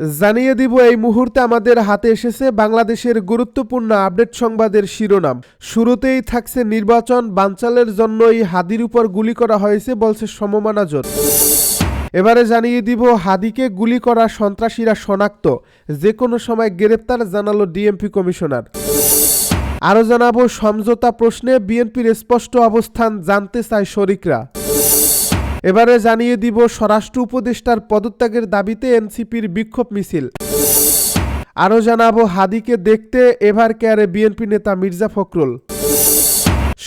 জানিয়ে দিব এই মুহূর্তে আমাদের হাতে এসেছে বাংলাদেশের গুরুত্বপূর্ণ আপডেট সংবাদের শিরোনাম। শুরুতেই থাকছে নির্বাচন বানচালের জন্যই হাদির উপর গুলি করা হয়েছে বলছে সমমনা জোট। এবারে জানিয়ে দিব হাদিকে গুলি করা সন্ত্রাসীরা শনাক্ত, যে কোনো সময় গ্রেপ্তার জানালো ডিএমপি কমিশনার। আরও জানাবো সমঝোতা প্রশ্নে বিএনপির স্পষ্ট অবস্থান জানতে চায় শরিকরা। এবারে জানিয়ে দিব স্বরাষ্ট্র উপদেষ্টার পদত্যাগের দাবিতে এনসিপির বিক্ষোভ মিছিল। আরও জানাবো হাদিকে দেখতে এভার কেয়ারে বিএনপি নেতা মির্জা ফখরুল।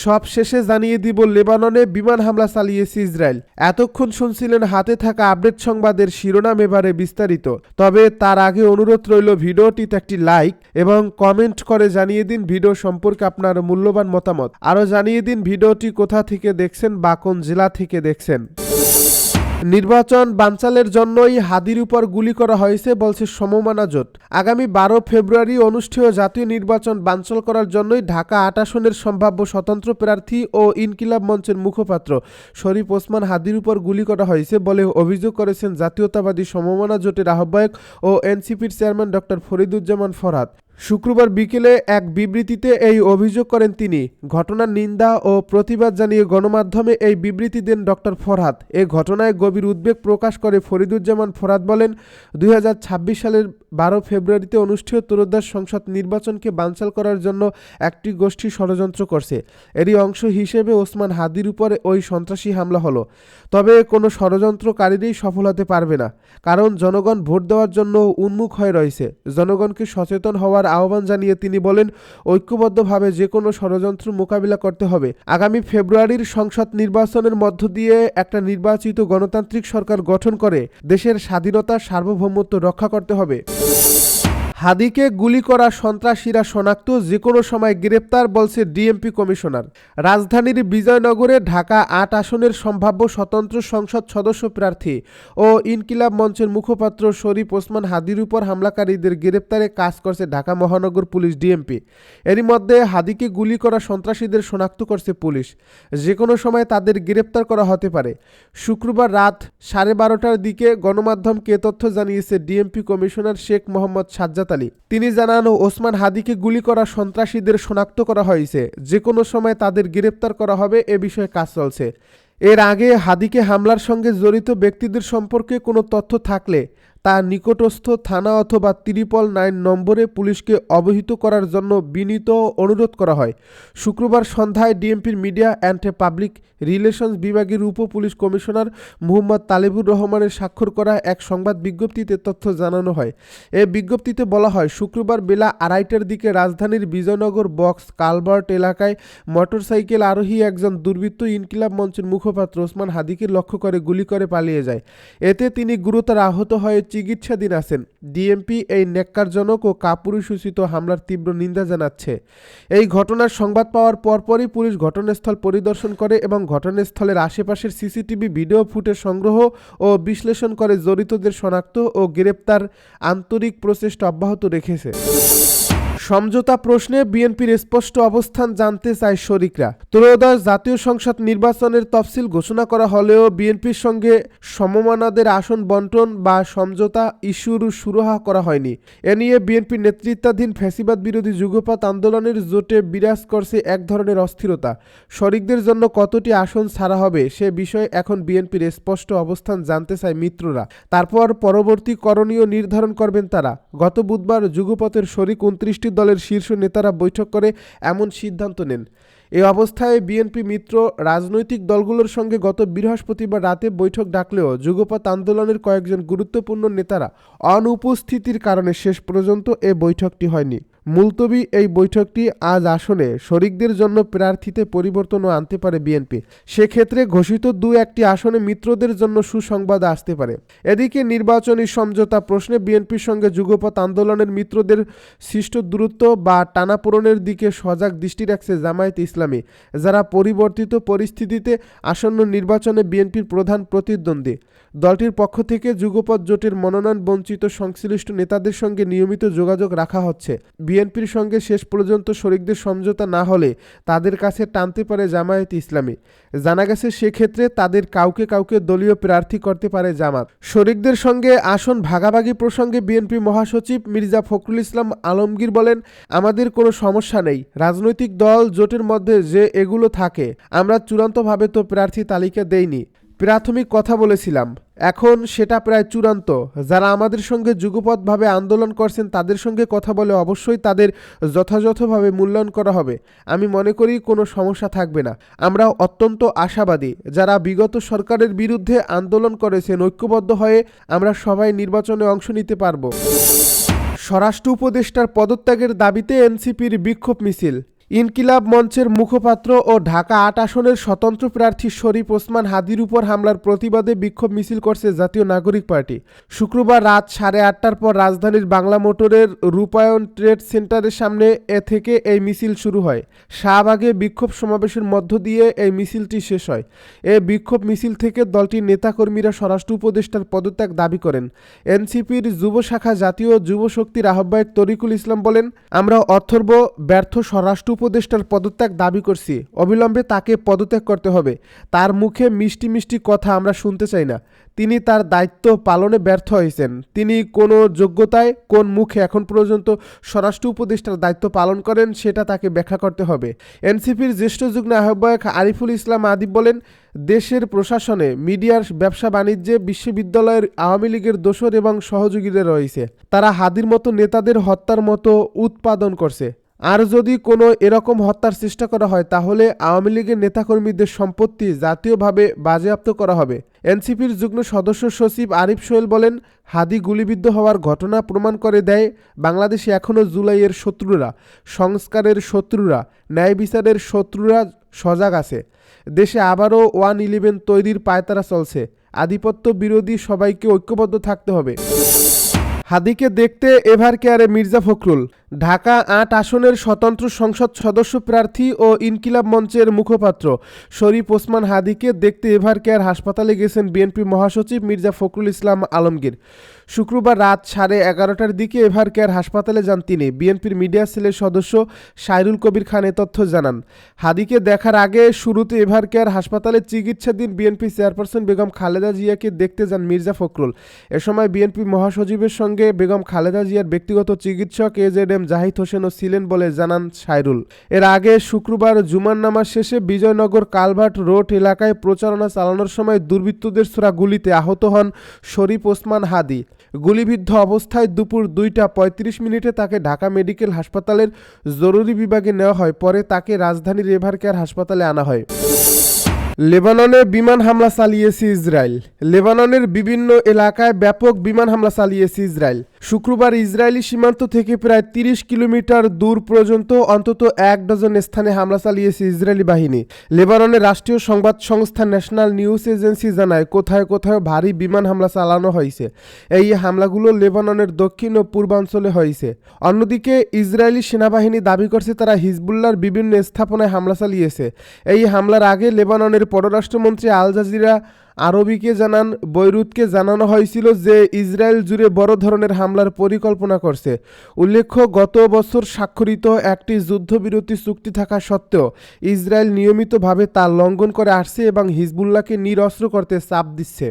সব শেষে জানিয়ে দিব লেবাননে বিমান হামলা চালিয়েছে ইসরায়েল। এতক্ষণ শুনছিলেন হাতে থাকা আপডেট সংবাদের শিরোনাম, এবারে বিস্তারিত। তবে তার আগে অনুরোধ রইল ভিডিওটিতে একটি লাইক এবং কমেন্ট করে জানিয়ে দিন ভিডিও সম্পর্কে আপনার মূল্যবান মতামত। আরও জানিয়ে দিন ভিডিওটি কোথা থেকে দেখছেন বা কোন জেলা থেকে দেখছেন। নির্বাচন বানচালের জন্যই হাদির উপর গুলি করা হয়েছে বলছে সমমনা জোট। আগামী 12 ফেব্রুয়ারি অনুষ্ঠেয় জাতীয় নির্বাচন বানচাল করার জন্যই ঢাকা 8 আসনের সম্ভাব্য স্বতন্ত্র প্রার্থী ও ইনকিলাব মঞ্চের মুখপাত্র শরীফ ওসমান হাদির উপর গুলি করা হয়েছে বলে অভিযোগ করেছেন জাতীয়তাবাদী সমমনা জোটের আহ্বায়ক ও এনসিপির চেয়ারম্যান ডক্টর ফরিদুজ্জামান ফরহাদ। শুক্রবার বিকেলে এক বিবৃতিতে এই অভিযোগ করেন তিনি। ঘটনার নিন্দা ও প্রতিবাদ জানিয়ে গণমাধ্যমে এই বিবৃতি দেন ডক্টর ফরহাদ। এ ঘটনায় গভীর উদ্বেগ প্রকাশ করে ফরিদুজ্জামান ফরহাদ বলেন, 2026 সালের 12 ফেব্রুয়ারিতে অনুষ্ঠেয় ত্রয়োদশ সংসদ নির্বাচনকে বানচাল করার জন্য একটি গোষ্ঠী ষড়যন্ত্র করছে। এরই অংশ হিসেবে ওসমান হাদির উপরে ওই সন্ত্রাসী হামলা হলো। তবে কোনো ষড়যন্ত্রকারীরই সফল হতে পারবে না, কারণ জনগণ ভোট দেওয়ার জন্য উন্মুখ হয়ে রয়েছে। জনগণকে সচেতন হওয়ার আহ্বান জানিয়ে তিনি বলেন, ঐক্যবদ্ধভাবে যে কোনো ষড়যন্ত্র মোকাবিলা করতে হবে। আগামী ফেব্রুয়ারির সংসদ নির্বাচনের মধ্য দিয়ে একটা নির্বাচিত গণতান্ত্রিক সরকার গঠন করে দেশের স্বাধীনতা সার্বভৌমত্ব রক্ষা করতে হবে। হাদিকে গুলি করা সন্ত্রাসীরা শনাক্ত, যে কোনো সময় গ্রেপ্তার বলছে ডিএমপি কমিশনার। রাজধানীর বিজয়নগরে ঢাকা 8 আসনের সম্ভাব্য স্বতন্ত্র সংসদ সদস্য প্রার্থী ও ইনকিলাব মঞ্চের মুখপাত্র শরীফ ওসমান হাদির উপর হামলাকারীদের গ্রেপ্তারে কাজ করছে ঢাকা মহানগর পুলিশ ডিএমপি। এরই মধ্যে হাদিকে গুলি করা সন্ত্রাসীদের শনাক্ত করছে পুলিশ। যে কোনো সময় তাদের গ্রেপ্তার করা হতে পারে। শুক্রবার রাত 12:30টার দিকে গণমাধ্যমকে তথ্য জানিয়েছে ডিএমপি কমিশনার শেখ মোহাম্মদ সাজ্জাদ আলী। তিনি জানান, ওসমান হাদিকে গুলি করা সন্ত্রাসীদের শনাক্ত করা হয়েছে, যে কোনো সময় তাদের গ্রেপ্তার করা হবে, এ বিষয়ে কাজ চলছে। এর আগে হাদিকে হামলার সঙ্গে জড়িত ব্যক্তিদের সম্পর্কে কোনো তথ্য থাকলে তা নিকটস্থ থানা অথবা 999 নম্বরে পুলিশকে অবহিত করার জন্য বিনীত অনুরোধ করা হয়। শুক্রবার সন্ধ্যায় ডিএমপির মিডিয়া অ্যান্ড পাবলিক রিলেশনস বিভাগের উপ পুলিশ কমিশনার মুহম্মদ তালেবুর রহমানের স্বাক্ষর করা এক সংবাদ বিজ্ঞপ্তিতে তথ্য জানানো হয়। এ বিজ্ঞপ্তিতে বলা হয়, শুক্রবার বেলা 2:30টার দিকে রাজধানীর বিজয়নগর বক্স কালভার্ট এলাকায় মোটরসাইকেল আরোহী একজন দুর্বৃত্ত ইনকিলাব মঞ্চের মুখপাত্র ওসমান হাদিকে লক্ষ্য করে গুলি করে পালিয়ে যায়। এতে তিনি গুরুতর আহত হয়ে চিকিৎসাধীন আছেন। ডিএমপি এই ন্যাক্কারজনক ও কাপুরুষোচিত হামলার তীব্র নিন্দা জানাচ্ছে। এই ঘটনার সংবাদ পাওয়ার পরপরই পুলিশ ঘটনাস্থল পরিদর্শন করে এবং ঘটনাস্থলের আশেপাশের সিসিটিভি ভিডিও ফুটেজ সংগ্রহ ও বিশ্লেষণ করে জড়িতদের শনাক্ত ও গ্রেপ্তার আন্তরিক প্রচেষ্টা অব্যাহত রেখেছে। সমঝোতা প্রশ্নে বিএনপির স্পষ্ট অবস্থান জানতে চায় শরিকরা। ত্রয়োদশ জাতীয় সংসদ নির্বাচনের তফসিল ঘোষণা করা হলেও বিএনপির সঙ্গে সমমনাদের আসন বন্টন বা সমঝোতা ইস্যুর সুরাহা করা হয়নি। এ নিয়ে বিএনপি নেতৃত্বাধীন ফ্যাসিবাদ বিরোধী যুগপৎ আন্দোলনের জোটে বিরাজ করছে এক ধরনের অস্থিরতা। শরিকদের জন্য কতটি আসন ছাড়া হবে সে বিষয়ে এখন বিএনপির স্পষ্ট অবস্থান জানতে চায় মিত্ররা। তারপর পরবর্তী করণীয় নির্ধারণ করবেন তারা। গত বুধবার যুগপথের শরিক 29টি দলের শীর্ষ নেতারা বৈঠক করে এমন সিদ্ধান্ত নেন। এই অবস্থায় বিএনপি মিত্র রাজনৈতিক দলগুলোর সঙ্গে গত বৃহস্পতিবার রাতে বৈঠক ডাকলেও যুগপৎ আন্দোলনের কয়েকজন গুরুত্বপূর্ণ নেতারা অনুপস্থিতির কারণে শেষ পর্যন্ত এ বৈঠকটি হয়নি। মুলতবি এই বৈঠকটি আজ আসনে শরিকদের জন্য প্রার্থীতে পরিবর্তনও আনতে পারে বিএনপি। সেক্ষেত্রে ঘোষিত 2-1টি আসনে মিত্রদের জন্য সুসংবাদ আসতে পারে। এদিকে নির্বাচনী সমঝোতা প্রশ্নে বিএনপির সঙ্গে যুগপৎ আন্দোলনের মিত্রদের সৃষ্ট দূরত্ব বা টানাপোড়েনের দিকে সজাগ দৃষ্টি রাখছে জামায়াতে ইসলামী, যারা পরিবর্তিত পরিস্থিতিতে আসন্ন নির্বাচনে বিএনপির প্রধান প্রতিদ্বন্দ্বী। দলটির পক্ষ থেকে যুগপৎ জোটের মনোনয়ন বঞ্চিত সংশ্লিষ্ট নেতাদের সঙ্গে নিয়মিত যোগাযোগ রাখা হচ্ছে। বিএনপির সঙ্গে শেষ পর্যন্ত শরিকদের সমঝোতা না হলে তাদের কাছে টানতে পারে জামায়াত ইসলামী। জানা গেছে সেক্ষেত্রে তাদের কাউকে কাউকে দলীয় প্রার্থী করতে পারে জামাত। শরিকদের সঙ্গে আসন ভাগাভাগি প্রসঙ্গে বিএনপি মহাসচিব মির্জা ফখরুল ইসলাম আলমগীর বলেন, আমাদের কোনো সমস্যা নেই। রাজনৈতিক দল জোটের মধ্যে যে এগুলো থাকে, আমরা চূড়ান্তভাবে তো প্রার্থী তালিকা দেইনি, প্রাথমিক কথা বলেছিলাম। এখন সেটা প্রায় চূড়ান্ত। যারা আমাদের সঙ্গে যুগপৎভাবে আন্দোলন করছেন তাদের সঙ্গে কথা বলে অবশ্যই তাদের যথাযথভাবে মূল্যায়ন করা হবে। আমি মনে করি কোনো সমস্যা থাকবে না। আমরা অত্যন্ত আশাবাদী। যারা বিগত সরকারের বিরুদ্ধে আন্দোলন করেছেন, ঐক্যবদ্ধ হয়ে আমরা সবাই নির্বাচনে অংশ নিতে পারব। স্বরাষ্ট্র উপদেষ্টার পদত্যাগের দাবিতে এনসিপির বিক্ষোভ মিছিল। ইনকিলাব মঞ্চের মুখপাত্র ও ঢাকা ৮ আসনের স্বতন্ত্র প্রার্থী শরীফ ওসমান হাদির উপর হামলার প্রতিবাদে বিক্ষোভ মিছিল করছে জাতীয় নাগরিক পার্টি। শুক্রবার রাত 8:30টার পর রাজধানীর বাংলা মোটরের রূপায়ণ ট্রেড সেন্টারের সামনে থেকে এই মিছিল শুরু হয়। শাহবাগে বিক্ষোভ সমাবেশের মধ্য দিয়ে এই মিছিলটি শেষ হয়। এই বিক্ষোভ মিছিল থেকে দলটির নেতাকর্মীরা স্বরাষ্ট্র উপদেষ্টার পদত্যাগ দাবি করেন। এনসিপির যুব শাখা জাতীয় যুব শক্তির আহ্বায়ক তরিকুল ইসলাম বলেন, আমরা অথর্ব ব্যর্থ স্বরাষ্ট্র উপদেষ্টার পদত্যাগ দাবি করছি। অবিলম্বে তাকে পদত্যাগ করতে হবে। তার মুখে মিষ্টি মিষ্টি কথা আমরা শুনতে চাই না। তিনি তার দায়িত্ব পালনে ব্যর্থ হয়েছেন। তিনি কোন যোগ্যতায়, কোন মুখে এখন পর্যন্ত স্বরাষ্ট্র উপদেষ্টার দায়িত্ব পালন করেন সেটা তাকে ব্যাখ্যা করতে হবে। এনসিপির জ্যেষ্ঠ যুগ্ম আহ্বায়ক আরিফুল ইসলাম আদিব বলেন, দেশের প্রশাসনে, মিডিয়ার, ব্যবসা বাণিজ্যে, বিশ্ববিদ্যালয়ের আওয়ামী লীগের দোসর এবং সহযোগীরা রয়েছে। তারা হাদির মতো নেতাদের হত্যার মতো উৎপাদন করছে। আর যদি কোনো এরকম হত্যার চেষ্টা করা হয় তাহলে আওয়ামী লীগের নেতাকর্মীদের সম্পত্তি জাতীয়ভাবে বাজেয়াপ্ত করা হবে। এনসিপির যুগ্ম সদস্য সচিব আরিফ সোহেল বলেন, হাদি গুলিবিদ্ধ হওয়ার ঘটনা প্রমাণ করে দেয় বাংলাদেশে এখনও জুলাইয়ের শত্রুরা, সংস্কারের শত্রুরা, ন্যায় বিচারের শত্রুরা সজাগ আছে। দেশে আবারও 1-11 তৈরির পায়তারা চলছে। আধিপত্য বিরোধী সবাইকে ঐক্যবদ্ধ থাকতে হবে। হাদিকে দেখতে এভারকেয়ারে মির্জা ফখরুল। ঢাকা ৮ আসনের স্বতন্ত্র সংসদ সদস্য প্রার্থী ও ইনকিলাব মঞ্চের মুখপাত্র শরীফ ওসমান হাদিকে দেখতে এভারকেয়ার হাসপাতালে গেছেন বিএনপি মহাসচিব মির্জা ফখরুল ইসলাম আলমগীর। শুক্রবার রাত 11:30টার দিকে এভারকেয়ার হাসপাতালে যান তিনি। বিএনপির মিডিয়া সেলের সদস্য সাইরুল কবির খান এ তথ্য জানান। হাদিকে দেখার আগে শুরুতে এভারকেয়ার হাসপাতালে চিকিৎসাধীন বিএনপি চেয়ারপারসন বেগম খালেদা জিয়াকে দেখতে যান মির্জা ফখরুল। এ সময় বিএনপি মহাসচিবের সঙ্গে বেগম খালেদা জিয়ার ব্যক্তিগত চিকিৎসক এজেডএম জাহিদ হোসেনও ছিলেন বলে জানান সাইরুল। এর আগে শুক্রবার জুমার নামাজ শেষে বিজয়নগর কালভার্ট রোড এলাকায় প্রচারণা চালানোর সময় দুর্বৃত্তদের ছোড়া গুলিতে আহত হন শরীফ ওসমান হাদি। গুলিবিদ্ধ অবস্থায় দুপুর 2:35 তাকে ঢাকা মেডিকেল হাসপাতালের জরুরি বিভাগে নেওয়া হয়। পরে তাকে রাজধানীর এভারকেয়ার হাসপাতালে আনা হয়। লেবাননে বিমান হামলা চালিয়েছে ইসরায়েল। লেবাননের বিভিন্ন এলাকায় ব্যাপক বিমান হামলা চালিয়েছে ইসরায়েল। শুক্রবার ইসরায়েলি সীমান্ত থেকে প্রায় 30 কিলোমিটার দূর পর্যন্ত অন্তত 1 ডজন স্থানে হামলা চালিয়েছে ইসরায়েলি বাহিনী। লেবাননের রাষ্ট্রীয় সংবাদ সংস্থা ন্যাশনাল নিউজ এজেন্সি জানায়, কোথায় কোথায় ভারী বিমান হামলা চালানো হয়েছে। এই হামলাগুলো লেবাননের দক্ষিণ ও পূর্বাঞ্চলে হয়েছে। অন্যদিকে ইসরায়েলি সেনাবাহিনী দাবি করছে তারা হিজবুল্লাহর বিভিন্ন স্থাপনায় হামলা চালিয়েছে। এই হামলার আগে লেবাননের পররাষ্ট্রমন্ত্রী আল জাজিরা আরবিকে জানান, বৈরুতকে জানানো হয়েছিল যে ইসরায়েল জুড়ে বড় ধরনের হামলার পরিকল্পনা করছে। উল্লেখ্য, গত বছর স্বাক্ষরিত একটি যুদ্ধবিরতি চুক্তি থাকা সত্ত্বেও ইসরায়েল নিয়মিতভাবে তা লঙ্ঘন করে আসছে এবং হিজবুল্লাহকে নিরস্ত্র করতে চাপ দিচ্ছে।